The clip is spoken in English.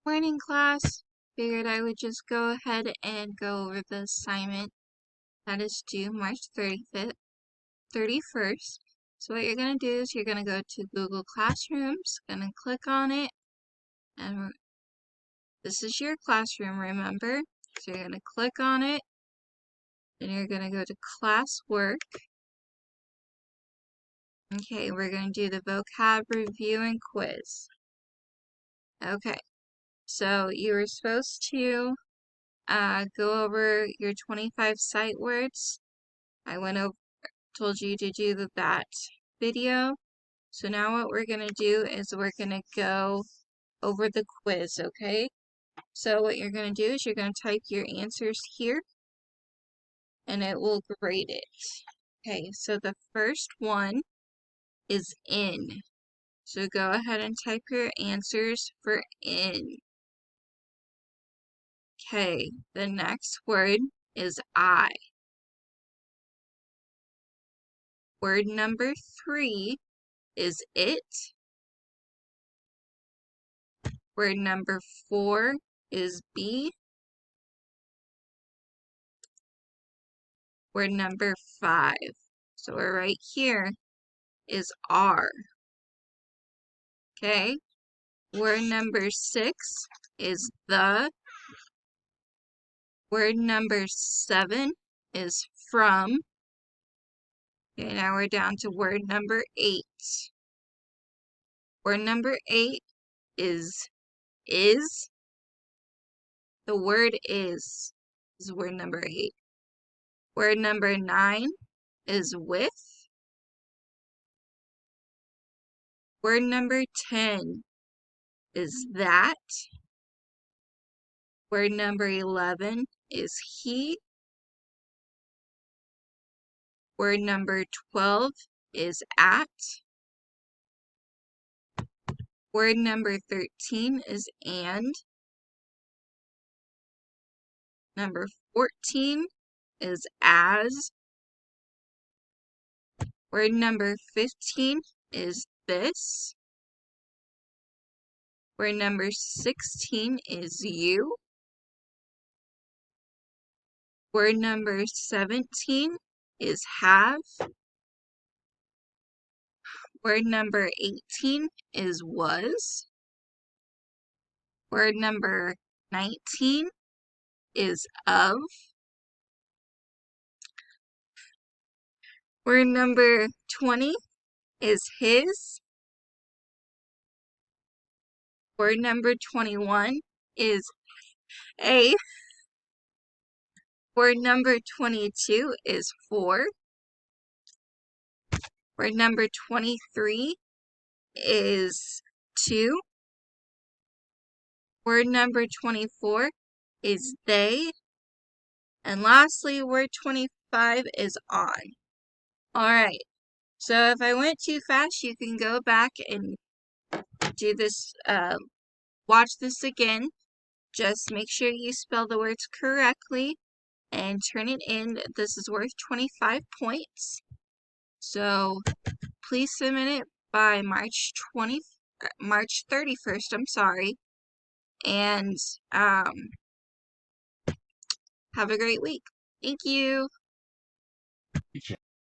Morning, class. Figured I would just go ahead and go over the assignment that is due March 31st. So what you're going to do is you're going to go to Google Classrooms, going to click on it, and this is your classroom, remember? So you're going to click on it, and you're going to go to Classwork. Okay, we're going to do the vocab review and quiz. Okay, so you were supposed to go over your 25 sight words. I went over, told you to do that video. So now what we're going to do is we're going to go over the quiz, okay? So what you're going to do is you're going to type your answers here, and it will grade it. Okay, so the first one is in. So go ahead and type your answers for in. Okay, the next word is I. Word number 3 is it. Word number 4 is be. Word number 5, so we're right here, is are. Okay, word number 6 is the. Word number 7 is from. Okay, now we're down to word number 8. Word number 8 is. The word is word number 8. Word number 9 is with. Word number 10 is that. Word number 11 is he. Word number 12 is at. Word number 13 is and. Number 14 is as. Word number 15 is this. Word number 16 is you. Word number 17 is have. Word number 18 is was. Word number 19 is of. Word number 20 is his. Word number 21 is a. Word number 22 is for. Word number 23 is to. Word number 24 is they. And lastly, word 25 is on. Alright, so if I went too fast, you can go back and do this, watch this again. Just make sure you spell the words correctly and turn it in. This is worth 25 points. So please submit it by March 31st, I'm sorry. And have a great week. Thank you.